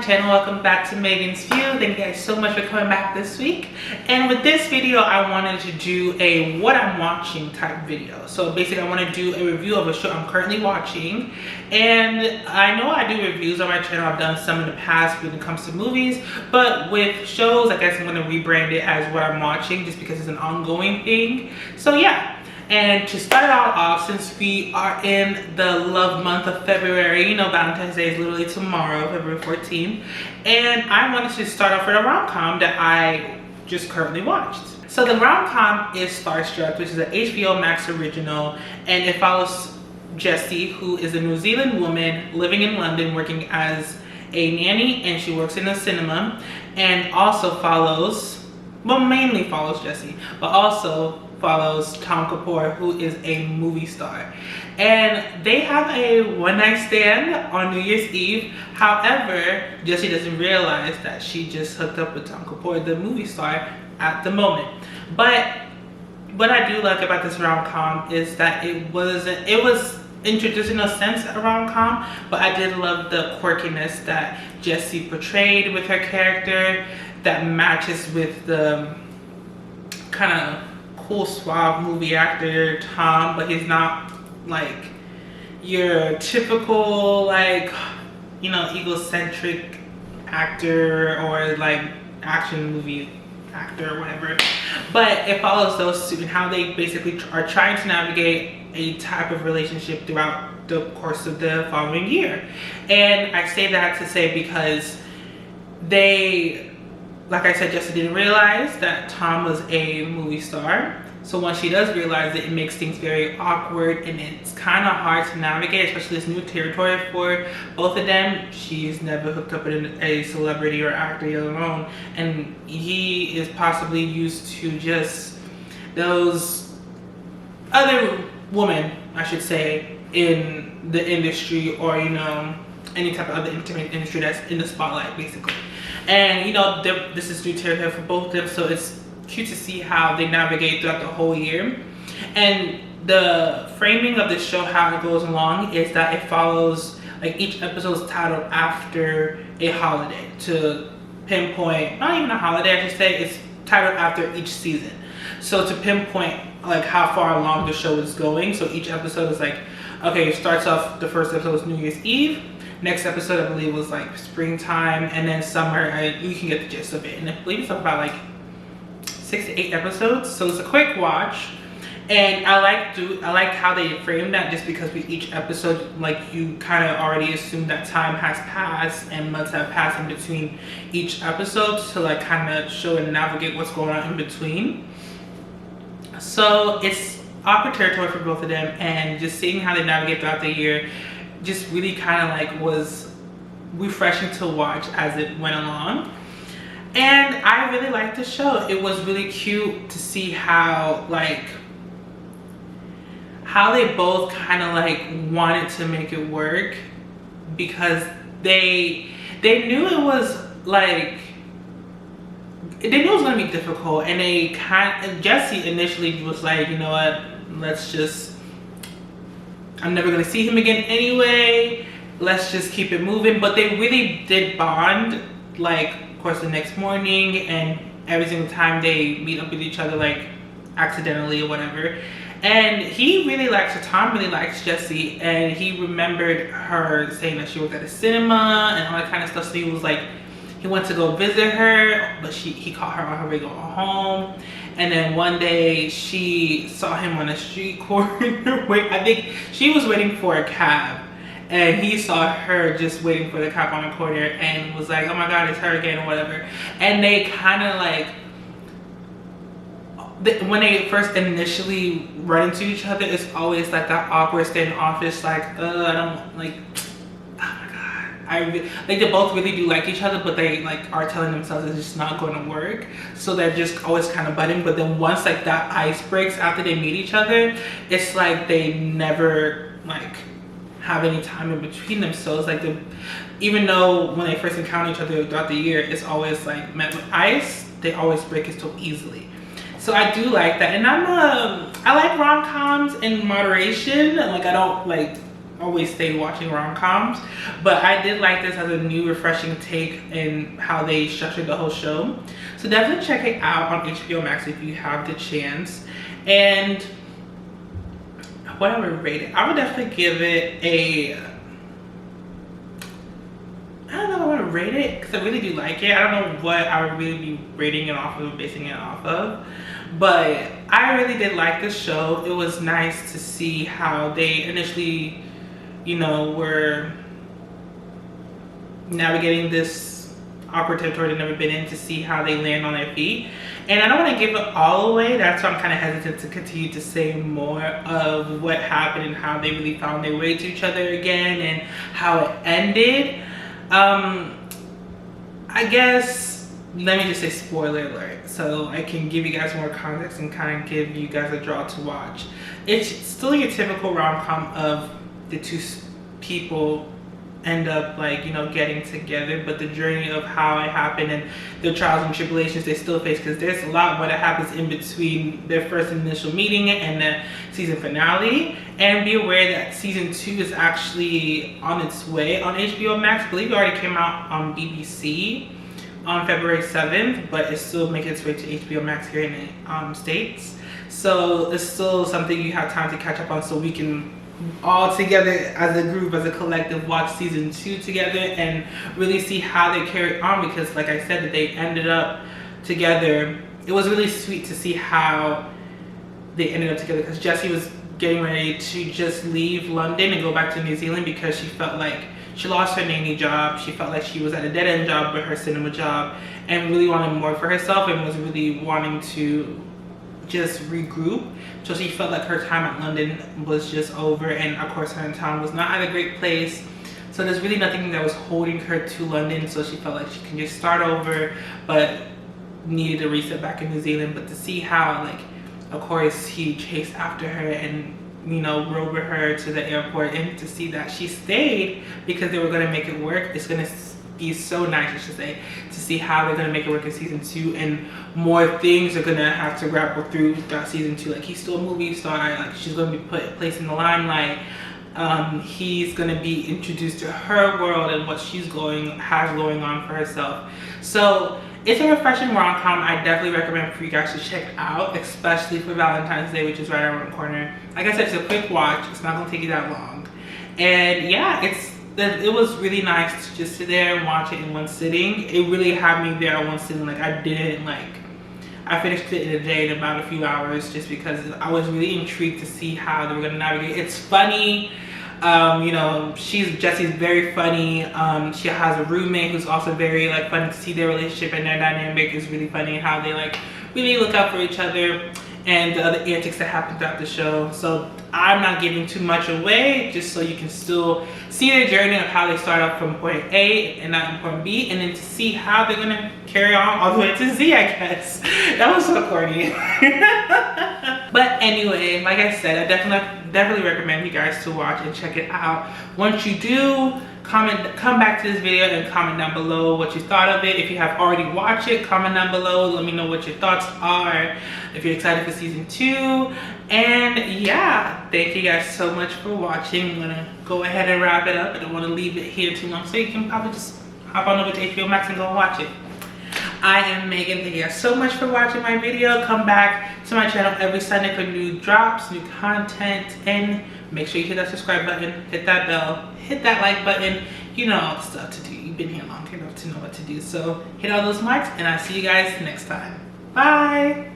channel, welcome back to Megan's View. Thank you guys so much for coming back this week. And with this video, I wanted to do a what I'm watching type video. So basically I want to do a review of a show I'm currently watching. And I know I do reviews on my channel, I've done some in the past when it comes to movies, but with shows, I guess I'm going to rebrand it as what I'm watching just because it's an ongoing thing. So yeah. And to start it all off, since we are in the love month of February, you know, Valentine's Day is literally tomorrow, February 14th. And I wanted to start off with a rom-com that I just currently watched. So the rom-com is Starstruck, which is an HBO Max original. And it follows Jessie, who is a New Zealand woman living in London, working as a nanny, and she works in a cinema. And also follows, well, mainly follows Jessie, but also follows Tom Kapoor, who is a movie star, and they have a one-night stand on New Year's Eve. However, Jessie doesn't realize that she just hooked up with Tom Kapoor, the movie star, at the moment. But what I do like about this rom-com is that it was in traditional sense a rom-com, but I did love the quirkiness that Jessie portrayed with her character that matches with the kind of cool, suave movie actor Tom, but he's not like your typical, like, you know, egocentric actor or like action movie actor or whatever. But it follows those two and how they basically are trying to navigate a type of relationship throughout the course of the following year. And I say that to say because they, like I said, Jessie didn't realize that Tom was a movie star. So once she does realize it, it makes things very awkward and it's kind of hard to navigate, especially this new territory for both of them. She's never hooked up with a celebrity or actor alone, and he is possibly used to just those other women, I should say, in the industry, or, you know, any type of other entertainment industry that's in the spotlight, basically. And, you know, this is new territory for both of them, so it's cute to see how they navigate throughout the whole year. And the framing of the show, how it goes along, is that it follows, like, each episode is titled after a holiday to pinpoint, not even a holiday, I should say, it's titled after each season. So to pinpoint like how far along the show is going. So each episode is like, okay, it starts off, the first episode is New Year's Eve. Next episode, I believe, was like springtime, and then summer. You can get the gist of it. And I believe it's about like 6 to 8 episodes. So it's a quick watch. And I like how they frame that, just because with each episode, like, you kind of already assume that time has passed and months have passed in between each episode to like kind of show and navigate what's going on in between. So it's awkward territory for both of them, and just seeing how they navigate throughout the year just really kind of like was refreshing to watch as it went along. And I really liked the show. It was really cute to see how they both kind of like wanted to make it work, because they knew it was like, they knew it was going to be difficult. And Jessie initially was like, you know what, I'm never going to see him again anyway, let's just keep it moving. But they really did bond, like, of course, the next morning and every single time they meet up with each other, like accidentally or whatever. And he really likes her, Tom really likes Jessie, and he remembered her saying that she worked at a cinema and all that kind of stuff. So he was like, he went to go visit her, but he caught her on her way going home. And then one day she saw him on a street corner. I think she was waiting for a cab, and he saw her just waiting for the cab on the corner and was like, oh my God, it's her again, or whatever. And they kind of like, when they first initially run into each other, it's always like that awkward standoffish, like, I don't, like, oh my God. Like, they both really do like each other, but they like are telling themselves it's just not going to work. So they're just always kind of butting. But then once like that ice breaks after they meet each other, it's like they never like have any time in between them. So it's like, even though when they first encounter each other throughout the year, it's always like met with ice, they always break it so easily. So I do like that. And I like rom-coms in moderation. Like, I don't like always stay watching rom-coms, but I did like this as a new refreshing take in how they structured the whole show. So definitely check it out on HBO Max if you have the chance. And what I would rate it, I would definitely give it a, I don't know if I want to rate it because I really do like it. I don't know what I would really be rating it off of, basing it off of, but I really did like this show. It was nice to see how they initially, you know, were navigating this awkward territory they've never been in, to see how they land on their feet. And I don't want to give it all away. That's why I'm kind of hesitant to continue to say more of what happened and how they really found their way to each other again and how it ended. I guess, let me just say spoiler alert, so I can give you guys more context and kind of give you guys a draw to watch. It's still your typical rom-com of the two people end up, like, you know, getting together, but the journey of how it happened and the trials and tribulations they still face, because there's a lot what happens in between their first initial meeting and the season finale. And be aware that season 2 is actually on its way on HBO Max. I believe it already came out on BBC on February 7th, but it's still making its way to HBO Max here in the States. So it's still something you have time to catch up on, so we can all together as a group, as a collective, watch season 2 together and really see how they carry on, because like I said, that they ended up together. It was really sweet to see how they ended up together, because Jessie was getting ready to just leave London and go back to New Zealand because she felt like she lost her nanny job. She felt like she was at a dead-end job with her cinema job and really wanted more for herself, and was really wanting to just regroup. So she felt like her time at London was just over, and of course her town was not at a great place. So there's really nothing that was holding her to London, so she felt like she can just start over, but needed a reset back in New Zealand. But to see how, like, of course he chased after her and, you know, rode with her to the airport, and to see that she stayed because they were going to make it work, it's going to be so nice, I should say, to see how they're going to make it work in season 2, and more things are going to have to grapple through throughout season 2. Like, he's still a movie star, like she's going to be placed in the limelight. He's going to be introduced to her world and what she's has going on for herself. So it's a refreshing rom-com. I definitely recommend for you guys to check out, especially for Valentine's Day, which is right around the corner. Like I said, it's a quick watch. It's not going to take you that long. And yeah, it was really nice to just sit there and watch it in one sitting. It really had me there in one sitting. Like, I finished it in a day, in about a few hours, just because I was really intrigued to see how they were going to navigate. It's funny. You know, Jessie's very funny. She has a roommate who's also very, like, funny. To see their relationship and their dynamic is really funny, and how they, like, really look out for each other, and the other antics that happen throughout the show. So I'm not giving too much away, just so you can still see their journey of how they start off from point A and not point B, and then to see how they're gonna carry on all the way to Z, I guess. That was so corny. But anyway, like I said, I definitely recommend you guys to watch and check it out. Once you do, come back to this video and comment down below what you thought of it. If you have already watched it, comment down below, let me know what your thoughts are, if you're excited for season 2. And yeah, thank you guys so much for watching. I'm gonna go ahead and wrap it up. I don't want to leave it here too long, so you can probably just hop on over to HBO Max and go watch it. I am Megan. Thank you guys so much for watching my video. Come back to my channel every Sunday for new drops, new content, and make sure you hit that subscribe button, hit that bell, hit that like button. You know all the stuff to do. You've been here long enough to know what to do. So hit all those marks, and I'll see you guys next time. Bye.